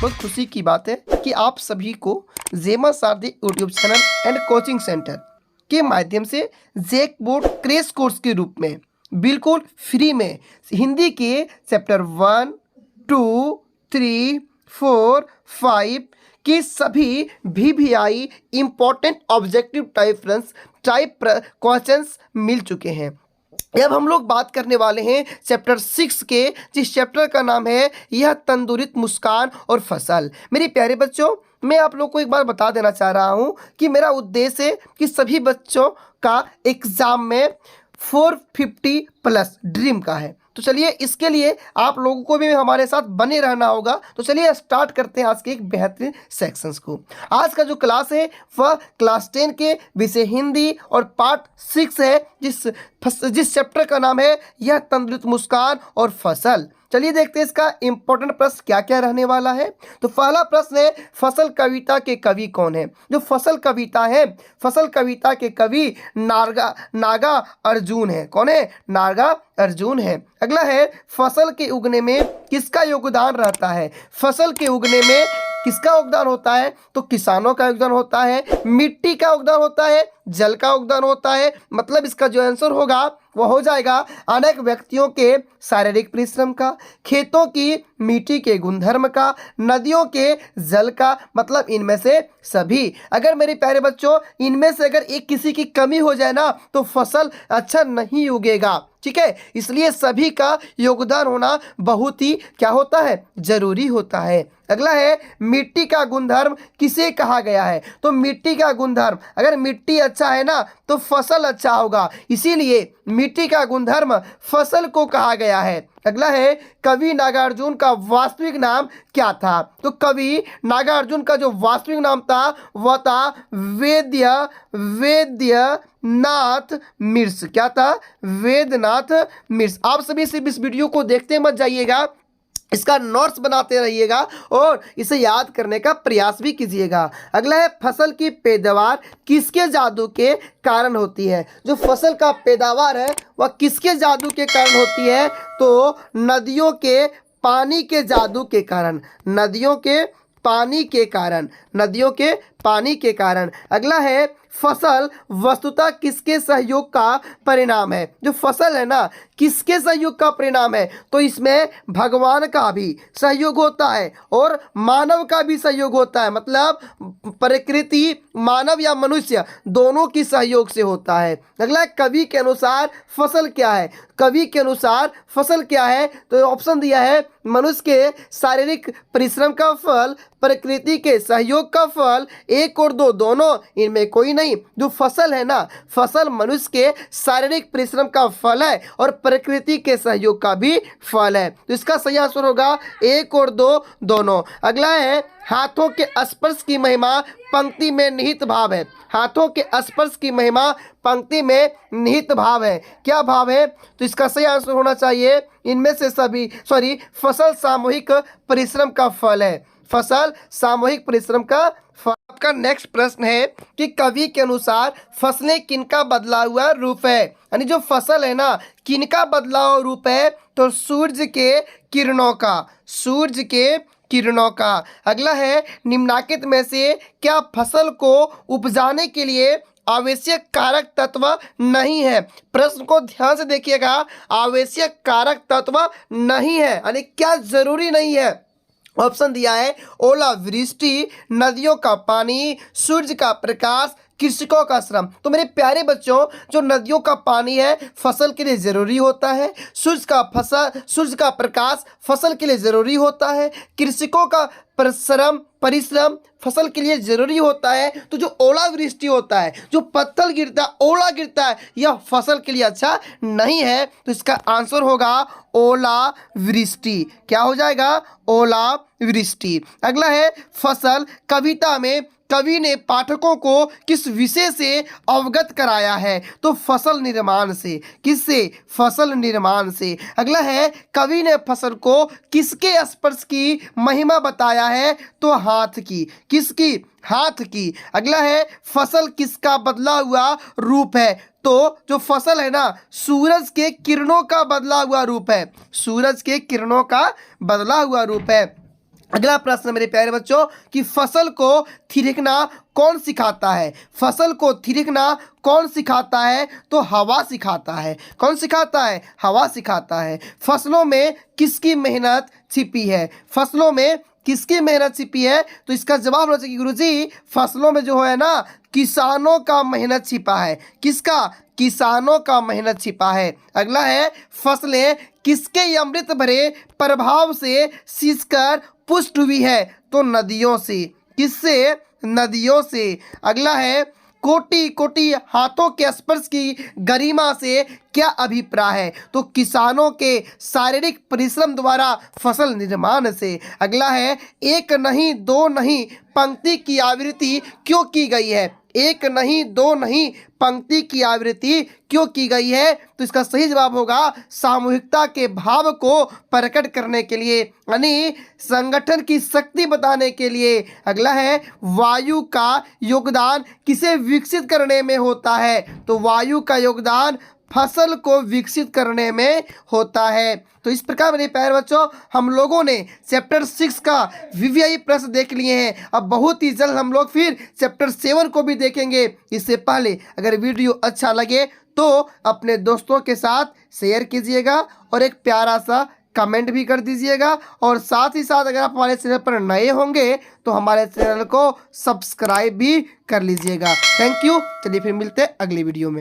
बहुत खुशी की बात है कि आप सभी को जेमा सारथी YouTube channel and coaching centre के माध्यम से जेक बोर्ड क्रैश कोर्स के रूप में बिल्कुल फ्री में हिंदी के चैप्टर 1, 2, 3, 4, 5 की सभी VVI important objective type questions मिल चुके हैं। अब हम लोग बात करने वाले हैं चैप्टर 6 के, जिस चैप्टर का नाम है यह तंदुरुस्त मुस्कान और फसल। मेरे प्यारे बच्चों, मैं आप लोग को एक बार बता देना चाह रहा हूं कि मेरा उद्देश्य है कि सभी बच्चों का एग्जाम में 450 प्लस ड्रीम का है। तो चलिए, इसके लिए आप लोगों को भी हमारे साथ बने रहना होगा। तो चलिए स्टार्ट करते हैं आज के एक बेहतरीन सेक्शंस को। आज का जो क्लास है वह क्लास 10 के विषय हिंदी और पार्ट 6 है, जिस चैप्टर का नाम है यह तंदुरुस्त मुस्कान और फसल। चलिए देखते हैं इसका इंपॉर्टेंट प्रश्न क्या क्या रहने वाला है। तो पहला प्रश्न है, फसल कविता के कवि कौन है? जो फसल कविता है, फसल कविता के कवि नागा अर्जुन है। कौन है? नागा अर्जुन है। अगला है, फसल के उगने में किसका योगदान रहता है? फसल के उगने में किसका योगदान होता है? तो किसानों का योगदान होता है, मिट्टी का योगदान होता है, जल का योगदान होता है। मतलब इसका जो आंसर होगा वह हो जाएगा अनेक व्यक्तियों के शारीरिक परिश्रम का, खेतों की मिट्टी के गुणधर्म का, नदियों के जल का। मतलब इनमें से सभी। अगर मेरे प्यारे बच्चों इनमें से अगर एक किसी की कमी हो जाए ना तो फसल अच्छा नहीं उगेगा। ठीक है, इसलिए सभी का योगदान होना बहुत ही क्या होता है? जरूरी होता है। अगला है, मिट्टी का गुणधर्म किसे कहा गया है? तो मिट्टी का गुणधर्म, अगर मिट्टी अच्छा है ना तो फसल अच्छा होगा, इसीलिए मिट्टी का गुणधर्म फसल को कहा गया है। अगला है, कवि नागार्जुन का वास्तविक नाम क्या था? तो कवि नागार्जुन का जो वास्तविक नाम था वह था वेद्यनाथ मिश्र। क्या था? वेदनाथ मिश्र। आप सभी सिर्फ इस वीडियो को देखते मत जाइएगा, इसका नोट्स बनाते रहिएगा और इसे याद करने का प्रयास भी कीजिएगा। अगला है, फसल की पैदावार किसके जादू के कारण होती है? जो फसल का पैदावार है वह किसके जादू के कारण होती है? तो नदियों के पानी के जादू के कारण, नदियों के पानी के कारण, नदियों के पानी के कारण। अगला है, फसल वस्तुतः किसके सहयोग का परिणाम है? जो फसल है ना किसके सहयोग का परिणाम है? तो इसमें भगवान का भी सहयोग होता है और मानव का भी सहयोग होता है। मतलब प्रकृति, मानव या मनुष्य दोनों की सहयोग से होता है। अगला, कवि के अनुसार फसल क्या है? कवि के अनुसार फसल क्या है? तो ऑप्शन दिया है, मनुष्य के शारीरिक परिश्रम का फल, प्रकृति के सहयोग का फल, 1 और 2 दोनों, इनमें कोई नहीं। जो फसल है ना, फसल मनुष्य के शारीरिक परिश्रम का फल है और प्रकृति के सहयोग का भी फल है। तो इसका सही आंसर होगा 1 और 2 दोनों। अगला है, हाथों के स्पर्श की महिमा पंक्ति में निहित भाव है। हाथों के स्पर्श की महिमा पंक्ति में निहित भाव है। क्या भाव है? तो इसका सही आंसर होना चाहिए इनमें से सभी, फसल सामूहिक परिश्रम का फल है। फसल सामूहिक परिश्रम का फल। आपका नेक्स्ट प्रश्न है कि कवि के अनुसार फसलें किनका बदला हुआ रूप है? यानी जो फसल है ना किनका बदला हुआ रूप है? तो सूरज के किरणों का, सूरज के किरणों का। अगला है, निम्नलिखित में से क्या फसल को उपजाने के लिए आवश्यक कारक तत्व नहीं है? प्रश्न को ध्यान से देखिएगा, आवश्यक कारक तत्व नहीं है यानी क्या जरूरी नहीं है? ऑप्शन दिया है, ओलावृष्टि, नदियों का पानी, सूर्य का प्रकाश, कृषकों का श्रम। तो मेरे प्यारे बच्चों, जो नदियों का पानी है फसल के लिए जरूरी होता है, सूर्य का प्रकाश फसल के लिए जरूरी होता है, कृषकों का परिश्रम फसल के लिए जरूरी होता है। तो जो ओलावृष्टि होता है, जो पत्थर गिरता है, ओला गिरता है, यह फसल के लिए अच्छा नहीं है। तो इसका आंसर होगा ओलावृष्टि। क्या हो जाएगा? ओलावृष्टि। अगला है, फसल कविता में कवि ने पाठकों को किस विषय से अवगत कराया है? तो फसल निर्माण से। किससे? फसल निर्माण से। अगला है, कवि ने फसल को किसके स्पर्श की महिमा बताया है? तो हाथ की। किसकी? हाथ की। अगला है, फसल किसका बदला हुआ रूप है? तो जो फसल है ना सूरज के किरणों का बदला हुआ रूप है, सूरज के किरणों का बदला हुआ रूप है। अगला प्रश्न मेरे प्यारे बच्चों कि फसल को थिरकना कौन सिखाता है? फसल को थिरकना कौन सिखाता है? तो हवा सिखाता है। कौन सिखाता है? हवा सिखाता है। फसलों में किसकी मेहनत छिपी है? फसलों में किसकी मेहनत छिपी है? तो इसका जवाब होना चाहिए गुरुजी, फसलों में जो है ना, किसानों का मेहनत छिपा है। किसका? किसानों का मेहनत छिपा है। अगला है, फसलें किसके अमृत भरे प्रभाव से सिंचकर पुष्ट हुई है? तो नदियों से। किससे? नदियों से। अगला है, कोटि कोटि हाथों के स्पर्श की गरिमा से क्या अभिप्राय है? तो किसानों के शारीरिक परिश्रम द्वारा फसल निर्माण से। अगला है, एक नहीं दो नहीं पंक्ति की आवृत्ति क्यों की गई है? एक नहीं दो नहीं पंक्ति की आवृत्ति क्यों की गई है? तो इसका सही जवाब होगा सामूहिकता के भाव को प्रकट करने के लिए, यानी संगठन की शक्ति बताने के लिए। अगला है, वायु का योगदान किसे विकसित करने में होता है? तो वायु का योगदान फसल को विकसित करने में होता है। तो इस प्रकार मेरे प्यारे बच्चों, हम लोगों ने चैप्टर 6 का वीवीआई प्रश्न देख लिए हैं। अब बहुत ही जल्द हम लोग फिर चैप्टर 7 को भी देखेंगे। इससे पहले अगर वीडियो अच्छा लगे तो अपने दोस्तों के साथ शेयर कीजिएगा और एक प्यारा सा कमेंट भी कर दीजिएगा। और साथ ही साथ अगर आप हमारे चैनल पर नए होंगे तो हमारे चैनल को सब्सक्राइब भी कर लीजिएगा। Thank you. चलिए फिर मिलते हैं अगली वीडियो में।